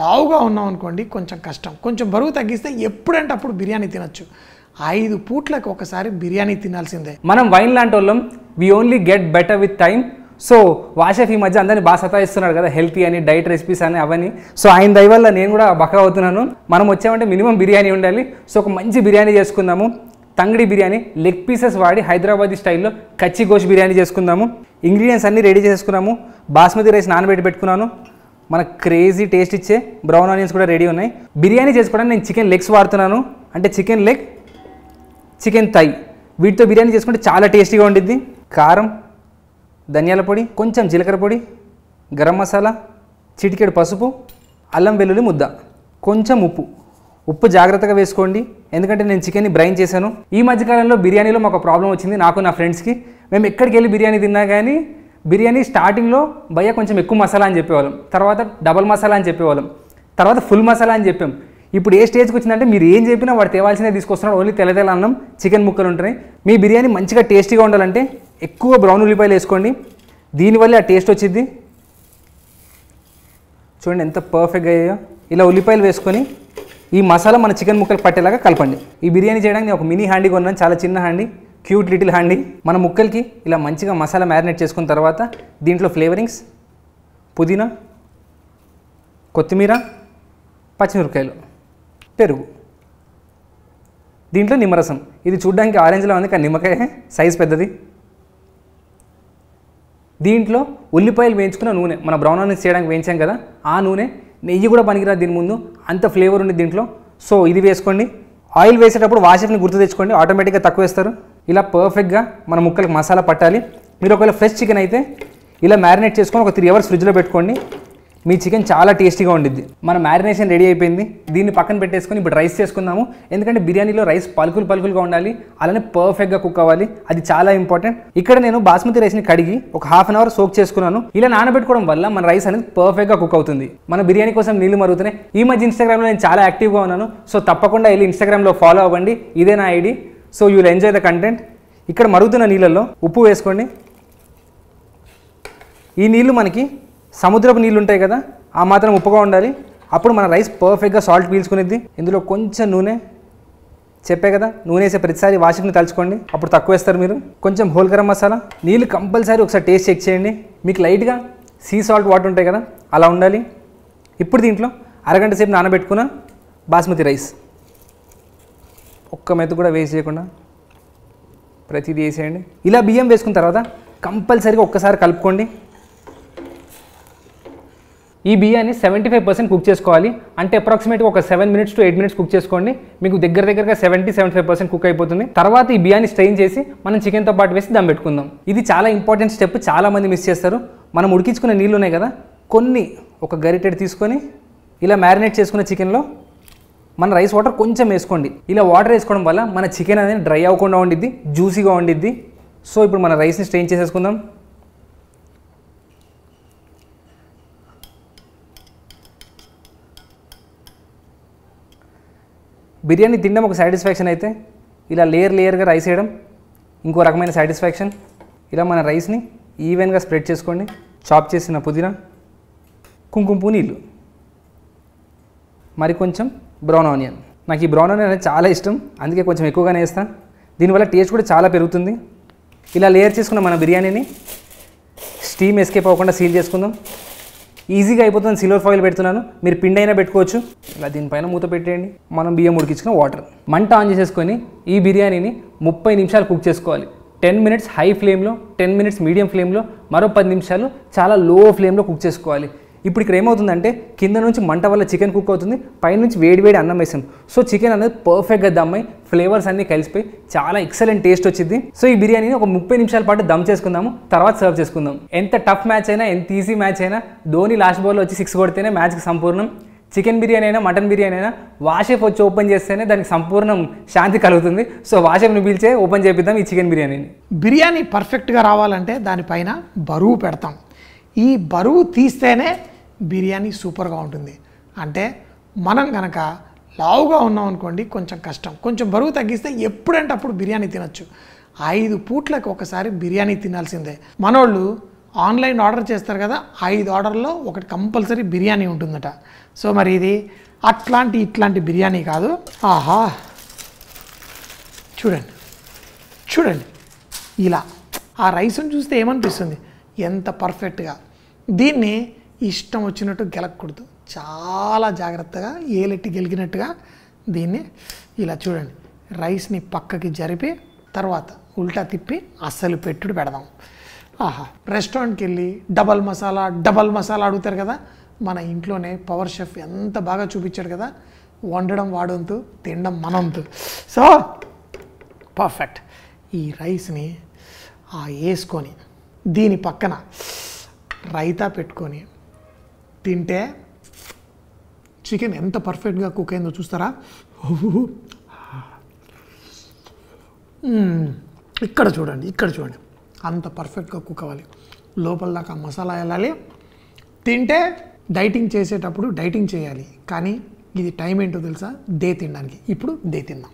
లావుగా ఉన్నాం అనుకోండి కొంచెం కష్టం, కొంచెం బరువు తగ్గిస్తే ఎప్పుడంటే అప్పుడు బిర్యానీ తినొచ్చు. 5 పూట్లకు ఒకసారి బిర్యానీ తినాల్సిందే. మనం వైన్ లాంటి వాళ్ళం, we only get better with time. So what's up ఈ మధ్య అందరినీ బాగా సతాయిస్తున్నాడు కదా, హెల్తీ అని, డైట్ రెసిపీస్ అని, అవన్నీ. సో ఆయన దయ వల్ల నేను కూడా బక్క అవుతున్నాను. మనం వచ్చామంటే మినిమం బిర్యానీ ఉండాలి. సో ఒక మంచి బిర్యానీ చేసుకుందాము. తంగడి బిర్యానీ లెగ్ పీసెస్ వాడి హైదరాబాదీ స్టైల్లో కచ్చి గోష్ బిర్యానీ చేసుకుందాము. ఇంగ్రీడియంట్స్ అన్నీ రెడీ చేసుకున్నాము. బాస్మతి రైస్ నానబెట్టి పెట్టుకున్నాను. మన క్రేజీ టేస్ట్ ఇచ్చే బ్రౌన్ ఆనియన్స్ కూడా రెడీ ఉన్నాయి. బిర్యానీ చేసుకోవడానికి నేను చికెన్ లెగ్స్ వాడుతున్నాను. అంటే చికెన్ లెగ్, చికెన్ థై, వీటితో బిర్యానీ చేసుకుంటే చాలా టేస్టీగా ఉండిద్ది. కారం, ధనియాల పొడి, కొంచెం జీలకర్ర పొడి, గరం మసాలా, చిటికెడు పసుపు, అల్లం వెల్లుల్లి ముద్ద, కొంచెం ఉప్పు జాగ్రత్తగా వేసుకోండి, ఎందుకంటే నేను చికెన్ని బ్రైన్ చేశాను. ఈ మధ్యకాలంలో బిర్యానీలో మాకు ప్రాబ్లం వచ్చింది, నాకు నా ఫ్రెండ్స్కి. మేము ఎక్కడికి వెళ్ళి బిర్యానీ తిన్నా కానీ బిర్యానీ స్టార్టింగ్లో భయ్య కొంచెం ఎక్కువ మసాలా అని చెప్పేవాళ్ళం, తర్వాత డబల్ మసాలా అని చెప్పేవాళ్ళం, తర్వాత ఫుల్ మసాలా అని చెప్పాం. ఇప్పుడు ఏ స్టేజ్కి వచ్చిందంటే మీరు ఏం చెప్పినా వాడు తేవాల్సిందే తీసుకొస్తున్నాడు. ఓన్లీ తెల్ల అన్నం, చికెన్ ముక్కలు ఉంటున్నాయి. మీ బిర్యానీ మంచిగా టేస్టీగా ఉండాలంటే ఎక్కువ బ్రౌన్ ఉల్లిపాయలు వేసుకోండి. దీనివల్ల ఆ టేస్ట్ వచ్చింది. చూడండి ఎంత పర్ఫెక్ట్గా అయ్యాయో. ఇలా ఉల్లిపాయలు వేసుకొని ఈ మసాలా మన చికెన్ ముక్కలు పట్టేలాగా కలపండి. ఈ బిర్యానీ చేయడానికి నేను ఒక మినీ హ్యాండీ కొన్నాను, చాలా చిన్న హ్యాండీ, క్యూట్ లిటిల్ హ్యాండీ. మన ముక్కలకి ఇలా మంచిగా మసాలా మ్యారినేట్ చేసుకున్న తర్వాత దీంట్లో ఫ్లేవరింగ్స్, పుదీనా, కొత్తిమీర, పచ్చిమిరపకాయలు, పెరుగు, దీంట్లో నిమ్మరసం. ఇది చూడడానికి ఆరెంజ్లో ఉంది కానీ నిమ్మకాయ సైజ్ పెద్దది. దీంట్లో ఉల్లిపాయలు వేయించుకున్న నూనె, మన బ్రౌన్ ఆనియన్స్ చేయడానికి వేయించాం కదా ఆ నూనె. నెయ్యి కూడా పనికిరాదు దీని ముందు, అంత ఫ్లేవర్ ఉంది దీంట్లో. సో ఇది వేసుకోండి. ఆయిల్ వేసేటప్పుడు వాషఫ్ని గుర్తు తెచ్చుకోండి, ఆటోమేటిక్గా తక్కువ వేస్తారు. ఇలా పర్ఫెక్ట్గా మన ముక్కలకు మసాలా పట్టాలి. మీరు ఒకవేళ ఫ్రెష్ చికెన్ అయితే ఇలా మ్యారినేట్ చేసుకొని ఒక 3 hours ఫ్రిడ్జ్లో పెట్టుకోండి. మీ చికెన్ చాలా టేస్టీగా ఉండిద్ది. మన మ్యారినేషన్ రెడీ అయిపోయింది. దీన్ని పక్కన పెట్టేసుకొని ఇప్పుడు రైస్ చేసుకుందాము. ఎందుకంటే బిర్యానీలో రైస్ పలుకులుగా ఉండాలి, అలానే పర్ఫెక్ట్గా కుక్ అవ్వాలి, అది చాలా ఇంపార్టెంట్. ఇక్కడ నేను బాస్మతి రైస్ని కడిగి ఒక 1/2 hour సోక్ చేసుకున్నాను. ఇలా నానబెట్టుకోవడం వల్ల మన రైస్ అనేది పర్ఫెక్ట్గా కుక్ అవుతుంది. మన బిర్యానీ కోసం నీళ్లు మరుగుతున్నాయి. ఈ మధ్య ఇన్స్టాగ్రామ్లో నేను చాలా యాక్టివ్గా ఉన్నాను. సో తప్పకుండా వెళ్ళి ఇన్స్టాగ్రామ్లో ఫాలో అవ్వండి, ఇదే నా ID. So you will enjoy the content. ఇక్కడ మరుగుతున్న నీళ్ళల్లో ఉప్పు వేసుకోండి. ఈ నీళ్ళు మనకి సముద్రపు నీళ్ళు ఉంటాయి కదా, ఆ మాత్రం ఉప్పుగా ఉండాలి. అప్పుడు మన రైస్ పర్ఫెక్ట్గా సాల్ట్ పీల్చుకునేది. ఇందులో కొంచెం నూనె, చెప్పే కదా నూనె వేసే ప్రతిసారి వాషింగ్ని తలుచుకోండి, అప్పుడు తక్కువ వేస్తారు మీరు. కొంచెం హోల్ గరం మసాలా. నీళ్ళు కంపల్సరీ ఒకసారి టేస్ట్ చెక్ చేయండి. మీకు లైట్గా సీ సాల్ట్ వాటర్ ఉంటాయి కదా అలా ఉండాలి. ఇప్పుడు దీంట్లో అరగంట సేపు నానబెట్టుకున్న బాస్మతి రైస్, ఒక్క మెత్తు కూడా వేస్ట్ చేయకుండా ప్రతిదీ వేసేయండి. ఇలా బియ్యం వేసుకున్న తర్వాత కంపల్సరీగా ఒక్కసారి కలుపుకోండి. ఈ బియ్యాన్ని 75% కుక్ చేసుకోవాలి. అంటే అప్రాక్సిమేట్గా ఒక 7 minutes to 8 minutes కుక్ చేసుకోండి. మీకు దగ్గరగా 70-75% కుక్ అయిపోతుంది. తర్వాత ఈ బియ్యాన్ని స్ట్రెయిన్ చేసి మనం చికెన్తో పాటు వేసి దమ్ పెట్టుకుందాం. ఇది చాలా ఇంపార్టెంట్ స్టెప్, చాలా మంది మిస్ చేస్తారు. మనం ఉడికించుకునే నీళ్ళు ఉన్నాయి కదా, కొన్ని ఒక గరిటెడ్ తీసుకొని ఇలా మ్యారినేట్ చేసుకున్న చికెన్లో మన రైస్ వాటర్ కొంచెం వేసుకోండి. ఇలా వాటర్ వేసుకోవడం వల్ల మన చికెన్ అనేది డ్రై అవ్వకుండా ఉండిద్ది, జ్యూసీగా ఉండిద్ది. సో ఇప్పుడు మన రైస్ని స్ట్రెయిన్ చేసేసుకుందాం. బిర్యానీ తినడం ఒక సాటిస్ఫాక్షన్ అయితే, ఇలా లేయర్గా రైస్ వేయడం ఇంకో రకమైన సాటిస్ఫాక్షన్. ఇలా మన రైస్ని ఈవెన్గా స్ప్రెడ్ చేసుకోండి. చాప్ చేసిన పుదీనా, కుంకుమ పువ్వు నీళ్ళు, మరి కొంచెం బ్రౌన్ ఆనియన్. నాకు ఈ బ్రౌన్ ఆనియన్ అనేది చాలా ఇష్టం, అందుకే కొంచెం ఎక్కువగానే వేస్తాను. దీనివల్ల టేస్ట్ కూడా చాలా పెరుగుతుంది. ఇలా లేయర్ చేసుకున్న మన బిర్యానీని స్టీమ్ ఎస్కేప్ అవ్వకుండా సీల్ చేసుకుందాం. ఈజీగా అయిపోతుంది. సిల్వర్ ఫాయిల్ పెడుతున్నాను, మీరు పిండి అయినా పెట్టుకోవచ్చు. ఇలా దీనిపైన మూత పెట్టేయండి. మనం బియ్యం ఉడికించుకున్న వాటర్, మంట ఆన్ చేసేసుకొని ఈ బిర్యానీని 30 నిమిషాలు కుక్ చేసుకోవాలి. 10 minutes హై ఫ్లేమ్లో, 10 minutes మీడియం ఫ్లేమ్లో, మరో 10 నిమిషాలు చాలా లో ఫ్లేమ్లో కుక్ చేసుకోవాలి. ఇప్పుడు ఇక్కడ ఏమవుతుందంటే కింద నుంచి మంట వల్ల చికెన్ కుక్ అవుతుంది, పైనుంచి వేడి అన్నం వేసాం. సో చికెన్ అనేది పర్ఫెక్ట్గా దమ్ అయి ఫ్లేవర్స్ అన్నీ కలిసిపోయి చాలా ఎక్సలెంట్ టేస్ట్ వచ్చింది. సో ఈ బిర్యానీని ఒక 30 నిమిషాల పాటు దమ్ చేసుకుందాము, తర్వాత సర్వ్ చేసుకుందాం. ఎంత టఫ్ మ్యాచ్ అయినా, ఎంత ఈజీ మ్యాచ్ అయినా, ధోని లాస్ట్ బాల్లో వచ్చి 6 కొడితేనే మ్యాచ్కి సంపూర్ణం. చికెన్ బిర్యానీ అయినా, మటన్ బిర్యానీ అయినా వాషెఫ్ వచ్చి ఓపెన్ చేస్తేనే దానికి సంపూర్ణం శాంతి కలుగుతుంది. సో వాషెఫ్ని పిలిచే ఓపెన్ చేపిద్దాం ఈ చికెన్ బిర్యానీని. బిర్యానీ పర్ఫెక్ట్గా రావాలంటే దానిపైన బరువు పెడతాం. ఈ బరువు తీస్తేనే బిర్యానీ సూపర్గా ఉంటుంది. అంటే మనం కనుక లావుగా ఉన్నాం అనుకోండి కొంచెం కష్టం, కొంచెం బరువు తగ్గిస్తే ఎప్పుడంటే అప్పుడు బిర్యానీ తినొచ్చు. 5 పూట్లకు ఒకసారి బిర్యానీ తినాల్సిందే. మనోళ్ళు ఆన్లైన్ ఆర్డర్ చేస్తారు కదా 5 ఆర్డర్లో ఒకటి కంపల్సరీ బిర్యానీ ఉంటుందట. సో మరి ఇది ఇట్లాంటి బిర్యానీ కాదు. ఆహా చూడండి ఇలా ఆ రైస్ని చూస్తే ఏమనిపిస్తుంది, ఎంత పర్ఫెక్ట్గా. దీన్ని ఇష్టం వచ్చినట్టు గెలకూడదు, చాలా జాగ్రత్తగా ఏలెట్టి గెలిగినట్టుగా దీన్ని ఇలా చూడండి, రైస్ని పక్కకి జరిపి తర్వాత ఉల్టా తిప్పి అస్సలు పెట్టుడు పెడదాం. ఆహా, రెస్టారెంట్కి వెళ్ళి డబల్ మసాలా అడుగుతారు కదా, మన ఇంట్లోనే పవర్ షెఫ్ ఎంత బాగా చూపించాడు కదా, వండడం వాడంతు, తినడం మనంతు. So perfect. ఈ రైస్ని వేసుకొని దీని పక్కన రైతా పెట్టుకొని తింటే చికెన్ ఎంత పర్ఫెక్ట్గా కుక్ అయిందో చూస్తారా. ఇక్కడ చూడండి అంత పర్ఫెక్ట్గా కుక్ అవ్వాలి, లోపల దాకా మసాలా వెళ్ళాలి. తింటే డైటింగ్ చేసేటప్పుడు డైటింగ్ చేయాలి, కానీ ఇది టైం ఏంటో తెలుసా, దే తినడానికి. ఇప్పుడు దే తిందాం.